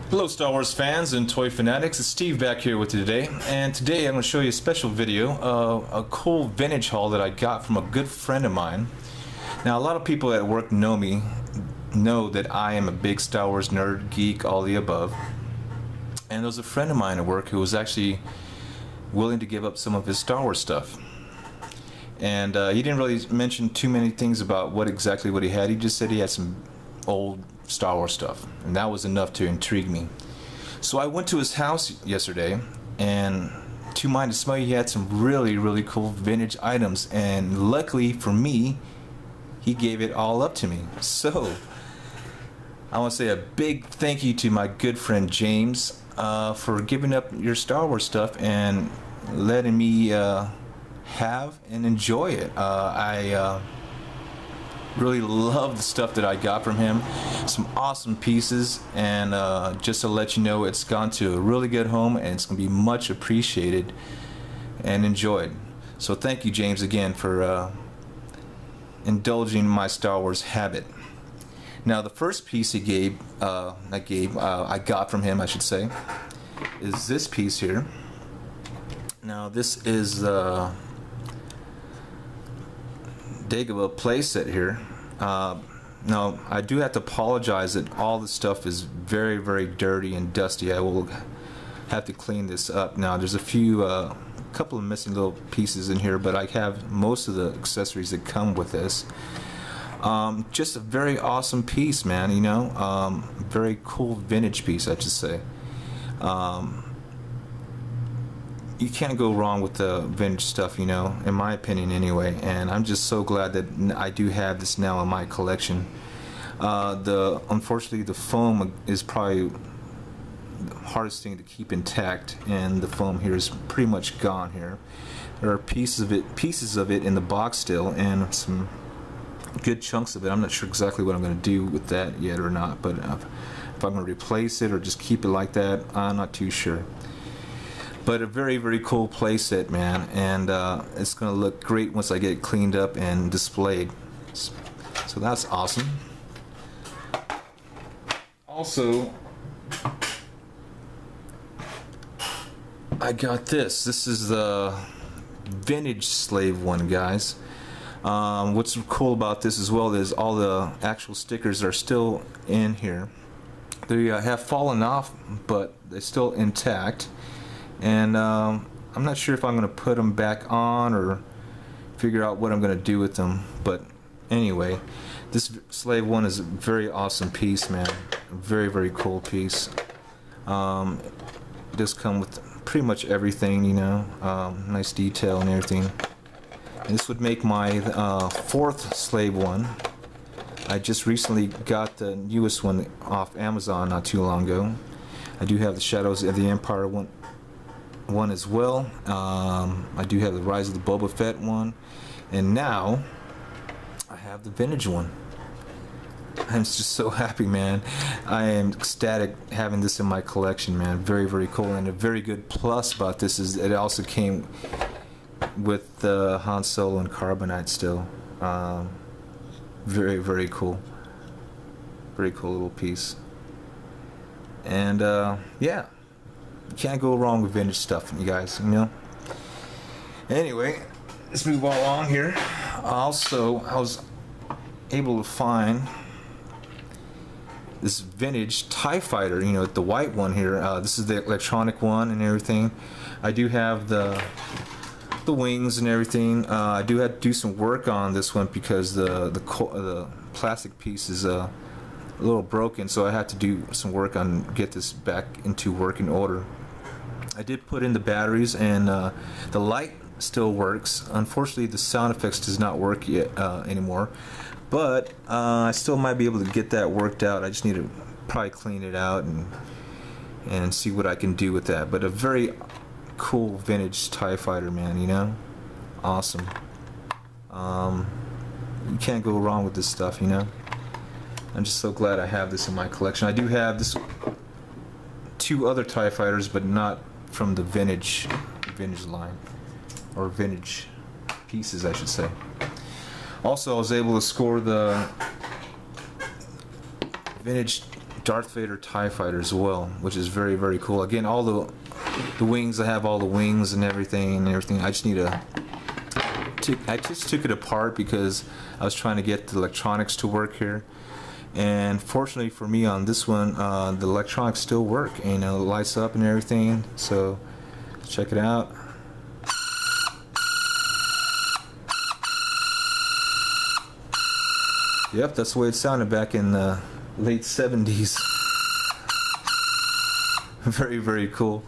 Hello Star Wars fans and toy fanatics, it's Steve back here with you today, and today I'm going to show you a special video of a cool vintage haul that I got from a good friend of mine. Now a lot of people at work know me, know that I am a big Star Wars nerd, geek, all the above, and there was a friend of mine at work who was actually willing to give up some of his Star Wars stuff. And he didn't really mention too many things about what he had. He just said he had some old Star Wars stuff, and that was enough to intrigue me. So I went to his house yesterday, and to my dismay, he had some really cool vintage items, and luckily for me, he gave it all up to me. So I want to say a big thank you to my good friend James for giving up your Star Wars stuff and letting me have and enjoy it. I really love the stuff that I got from him. Some awesome pieces, and just to let you know, it's gone to a really good home and it's going to be much appreciated and enjoyed. So thank you, James, again for indulging my Star Wars habit. Now the first piece I got from him, I should say, is this piece here. Now this is Dagoba playset here. Now I do have to apologize that all the stuff is very dirty and dusty. I will have to clean this up. Now there's a couple of missing little pieces in here, but I have most of the accessories that come with this. Just a very awesome piece, man, you know. Very cool vintage piece, I should say. You can't go wrong with the vintage stuff, you know, in my opinion anyway, and I'm just so glad that I do have this now in my collection. Unfortunately the foam is probably the hardest thing to keep intact, and the foam here is pretty much gone here. There are pieces of it in the box still, and some good chunks of it. I'm not sure exactly what I'm going to do with that yet or not, but if I'm going to replace it or just keep it like that, I'm not too sure. But a very cool playset, man, and it's going to look great once I get it cleaned up and displayed. So that's awesome. Also, I got this. This is the vintage Slave one, guys. What's cool about this as well is all the actual stickers are still in here. They have fallen off, but they're still intact. And I'm not sure if I'm going to put them back on or figure out what I'm going to do with them, but anyway, this Slave one is a very awesome piece, man. A very cool piece. It does come with pretty much everything, you know. Nice detail and everything. And this would make my fourth Slave one. I just recently got the newest one off Amazon not too long ago. I do have the Shadows of the Empire one as well. I do have the Rise of the Boba Fett one, and now I have the vintage one. I'm just so happy, man. I am ecstatic having this in my collection, man. Very cool, and a very good plus about this is it also came with the Han Solo and Carbonite still. Very cool. Very cool little piece. And yeah. You can't go wrong with vintage stuff, you guys, you know. Anyway, let's move along here. Also, I was able to find this vintage TIE fighter, you know, the white one here. This is the electronic one and everything. I do have the wings and everything. I do have to do some work on this one because the plastic piece is a little broken, so I had to do some work on get this back into working order. I did put in the batteries, and the light still works. Unfortunately, the sound effects does not work yet anymore, but I still might be able to get that worked out. I just need to probably clean it out and see what I can do with that. But a very cool vintage TIE fighter, man, you know. Awesome. You can't go wrong with this stuff, you know. I'm just so glad I have this in my collection. I do have two other TIE fighters, but not from the vintage line, or vintage pieces, I should say. Also, I was able to score the vintage Darth Vader TIE fighter as well, which is very, very cool. Again, all the wings, I have all the wings and everything. I just need I just took it apart because I was trying to get the electronics to work here. And fortunately for me on this one, the electronics still work, and it lights up and everything. So check it out. Yep, that's the way it sounded back in the late 70s. Very, very cool.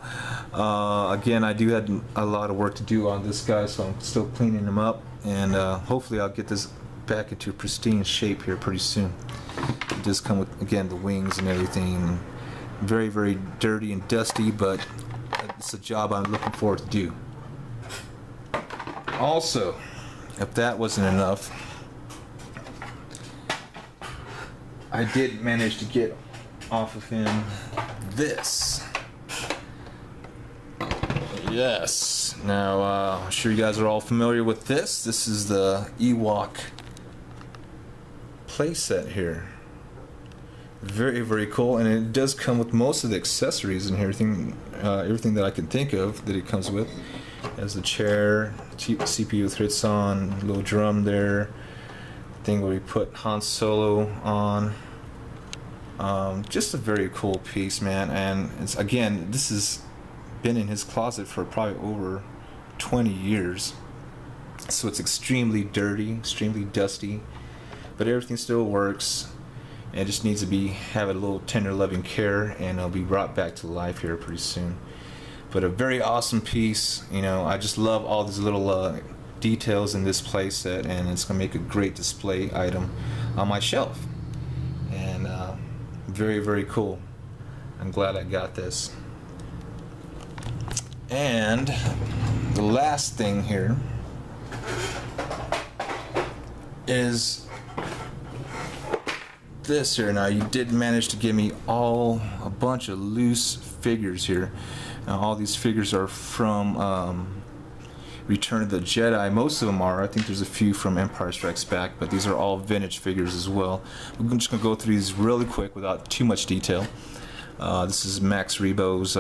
Again, I do have a lot of work to do on this guy, so I'm still cleaning him up, and hopefully I'll get this back into pristine shape here pretty soon. It does come with, again, the wings and everything. Very, very dirty and dusty, but it's a job I'm looking forward to do. Also, if that wasn't enough, I did manage to get off of him this. Yes. Now, I'm sure you guys are all familiar with this. This is the Ewok playset here. Very, very cool, and it does come with most of the accessories and everything that I can think of that it comes with. As the chair, CPU threads on, little drum there, thing where we put Han Solo on. Just a very cool piece, man. And it's, again, this has been in his closet for probably over 20 years, so it's extremely dirty, extremely dusty, but everything still works, and it just needs to have a little tender loving care, and it'll be brought back to life here pretty soon. But a very awesome piece. You know, I just love all these little details in this playset, and it's gonna make a great display item on my shelf. And very, very cool. I'm glad I got this. And the last thing here is this here. Now, you did manage to give me a bunch of loose figures here. Now, all these figures are from Return of the Jedi. Most of them are. I think there's a few from Empire Strikes Back, but these are all vintage figures as well. I'm just going to go through these really quick without too much detail. This is Max Rebo's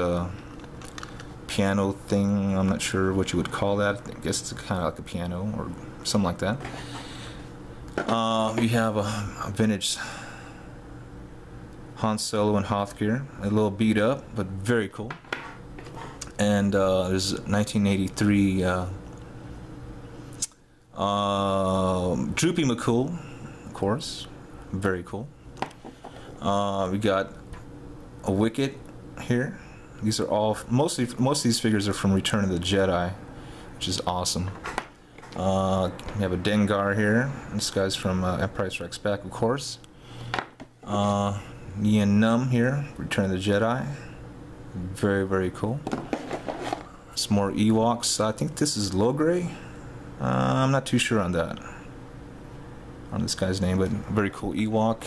piano thing. I'm not sure what you would call that. I guess it's kind of like a piano or something like that. We have a vintage Han Solo and Hoth gear, a little beat up, but very cool. And there's 1983 Droopy McCool, of course, very cool. We got a Wicket here. These are all most of these figures are from Return of the Jedi, which is awesome. We have a Dengar here. This guy's from Empire Strikes Back, of course. Nien Nunb here, Return of the Jedi. Very, very cool. Some more Ewoks. I think this is Logray. I'm not too sure on that, on this guy's name, but very cool Ewok.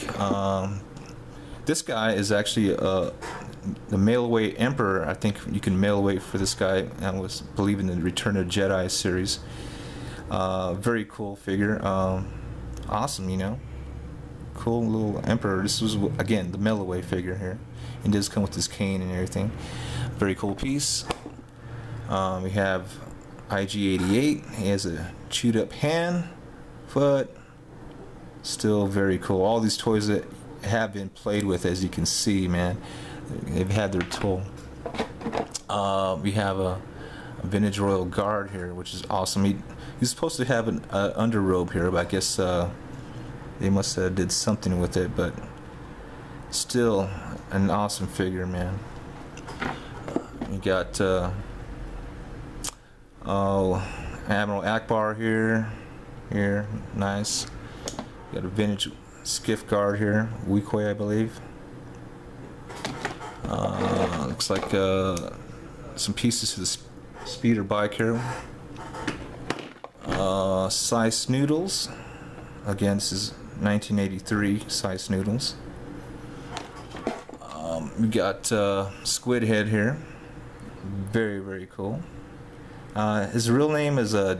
This guy is actually the mail-away Emperor. I think you can mail away for this guy. I was believe in the Return of Jedi series. Very cool figure. Awesome, you know. Cool little Emperor. This was, again, the mail-away figure here. It does come with his cane and everything. Very cool piece. We have IG-88. He has a chewed-up hand, foot. Still very cool. All these toys that have been played with, as you can see, man, they've had their toll. We have a vintage Royal Guard here, which is awesome. He's supposed to have an underrobe here, but I guess they must have did something with it, but still an awesome figure, man. We got Admiral Akbar here, nice. We got a vintage Skiff Guard here, Weequay, I believe. Looks like some pieces to the speeder bike here. Size Noodles. Again, this is 1983 Size Noodles. We got Squid Head here. Very, very cool. His real name is I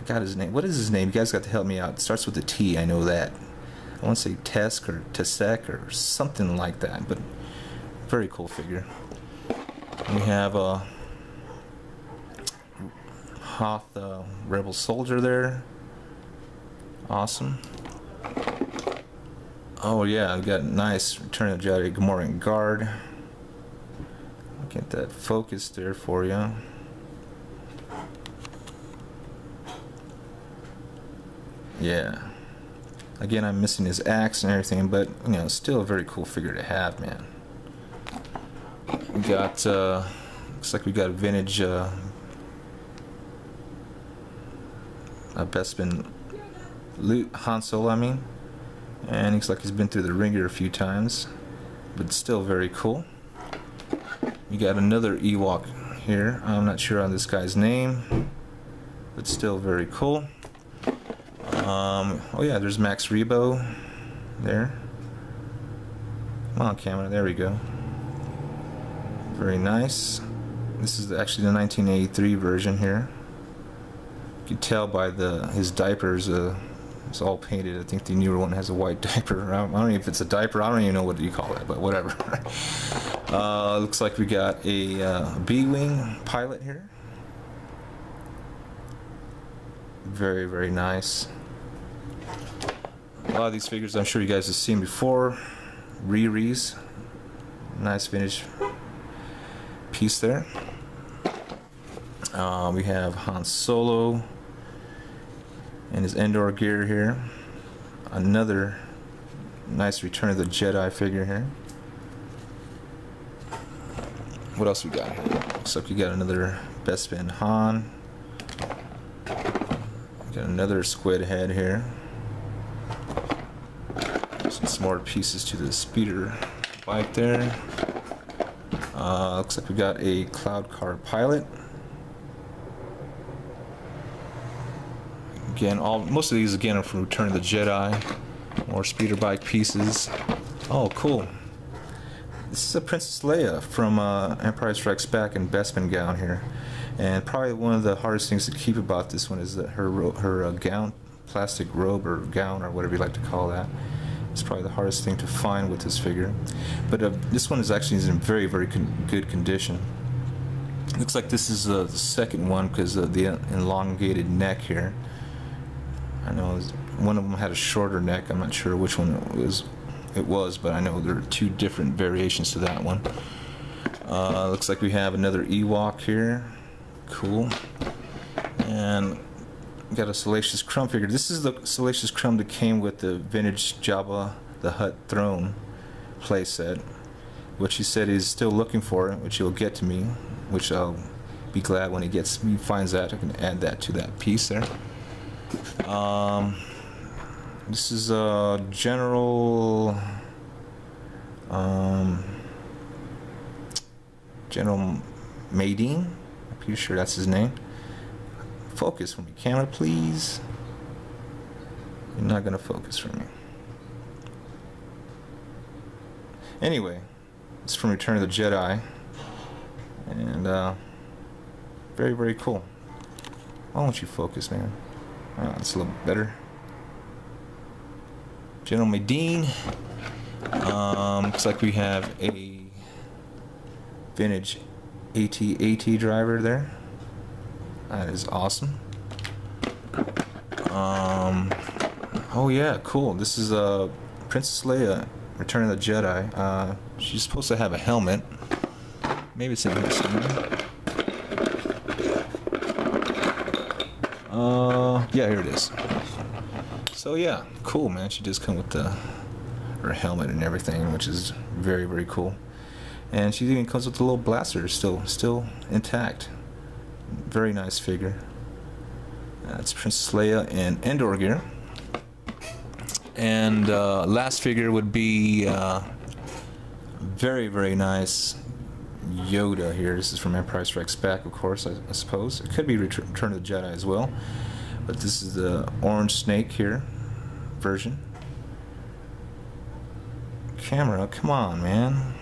got his name. What is his name? You guys got to help me out. It starts with a T. I know that. I want to say Tesk or Tesek or something like that, but very cool figure. We have a Hoth Rebel Soldier there. Awesome. Oh yeah, I've got a nice Return of the Jedi Gamorrean Guard. I'll get that focused there for you. Yeah. Again, I'm missing his axe and everything, but you know, still a very cool figure to have, man. We got looks like we got a vintage Bespin Han Solo, I mean, and looks like he's been through the ringer a few times, but still very cool. We got another Ewok here. I'm not sure on this guy's name, but still very cool. Oh yeah, there's Max Rebo there. Come on, camera, there we go. Very nice. This is actually the 1983 version here. You can tell by his diapers, it's all painted. I think the newer one has a white diaper. I don't know if it's a diaper, I don't even know what you call it, but whatever. Looks like we got a B-Wing pilot here. Very, very nice. A lot of these figures I'm sure you guys have seen before. Riris. Nice vintage piece there. We have Han Solo and his Endor gear here. Another nice Return of the Jedi figure here. What else we got here? Looks like we got another Bespin Han. Got another squid head here. Some more pieces to the speeder bike there. Looks like we got a Cloud Car pilot. Again, most of these again are from Return of the Jedi. More speeder bike pieces. Oh, cool. This is a Princess Leia from Empire Strikes Back in Bespin gown here. And probably one of the hardest things to keep about this one is that her gown, plastic robe or gown or whatever you like to call that, is probably the hardest thing to find with this figure. But this one is actually in very, very good condition. Looks like this is the second one because of the elongated neck here. I know one of them had a shorter neck. I'm not sure which one it was, but I know there are two different variations to that one. Looks like we have another Ewok here. Cool. And we got a Salacious Crumb figure. This is the Salacious Crumb that came with the vintage Jabba the Hutt throne playset, which he said he's still looking for, which he'll get to me, which I'll be glad when he finds that. I can add that to that piece there. This is General Madine. I'm pretty sure that's his name. Focus for me, camera, please. You're not gonna focus for me. Anyway, it's from Return of the Jedi, and very, very cool. Why don't you focus, man? It's a little better. General Madine. Looks like we have a vintage AT-AT driver there. That is awesome. Oh yeah, cool. This is Princess Leia, Return of the Jedi. She's supposed to have a helmet. Maybe it's in here somewhere. Yeah, here it is. So yeah, cool, man. She does come with her helmet and everything, which is very, very cool. And she even comes with a little blaster, still intact. Very nice figure. That's Princess Leia in Endor gear. And last figure would be very, very nice Yoda here. This is from Empire Strikes Back, of course, I suppose. It could be Return of the Jedi as well. But this is the orange snake here version. Camera, come on, man.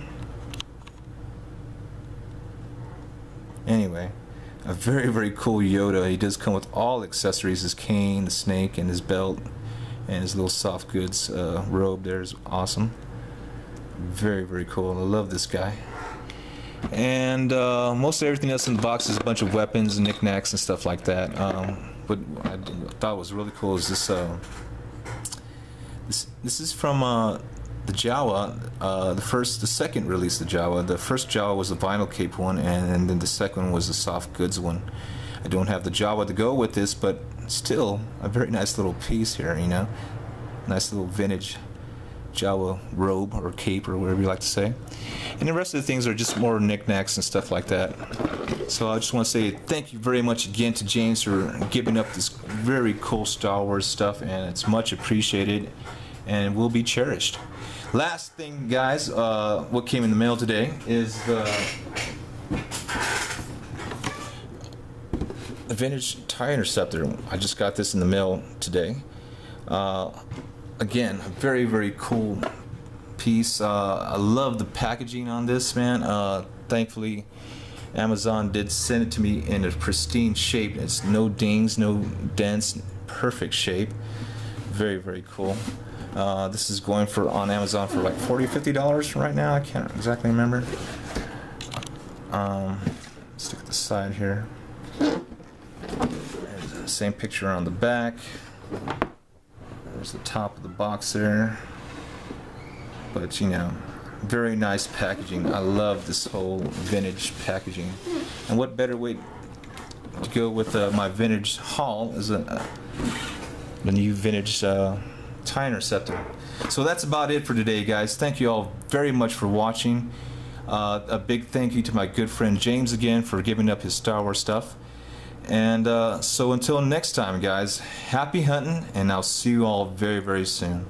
Anyway, a very, very cool Yoda. He does come with all accessories, his cane, the snake, and his belt, and his little soft goods robe there is awesome. Very, very cool. I love this guy. And most everything else in the box is a bunch of weapons and knickknacks and stuff like that. But I thought was really cool is this. This is from the Jawa. The second release of Jawa. The first Jawa was the vinyl cape one, and then the second one was the soft goods one. I don't have the Jawa to go with this, but still a very nice little piece here. You know, nice little vintage Jawa robe or cape or whatever you like to say. And the rest of the things are just more knickknacks and stuff like that. So I just want to say thank you very much again to James for giving up this very cool Star Wars stuff, and it's much appreciated and will be cherished. Last thing, guys, what came in the mail today is the vintage TIE Interceptor. I just got this in the mail today. Again, a very, very cool piece. I love the packaging on this, man. Thankfully, Amazon did send it to me in a pristine shape. It's no dings, no dents, perfect shape. Very, very cool. This is going for on Amazon for like $40–50 right now. I can't exactly remember. Stick at the side here. There's the same picture on the back. There's the top of the box there. But you know, very nice packaging. I love this whole vintage packaging. And what better way to go with my vintage haul is the new vintage TIE Interceptor. So that's about it for today, guys. Thank you all very much for watching. A big thank you to my good friend James again for giving up his Star Wars stuff. And so until next time, guys, happy hunting, and I'll see you all very, very soon.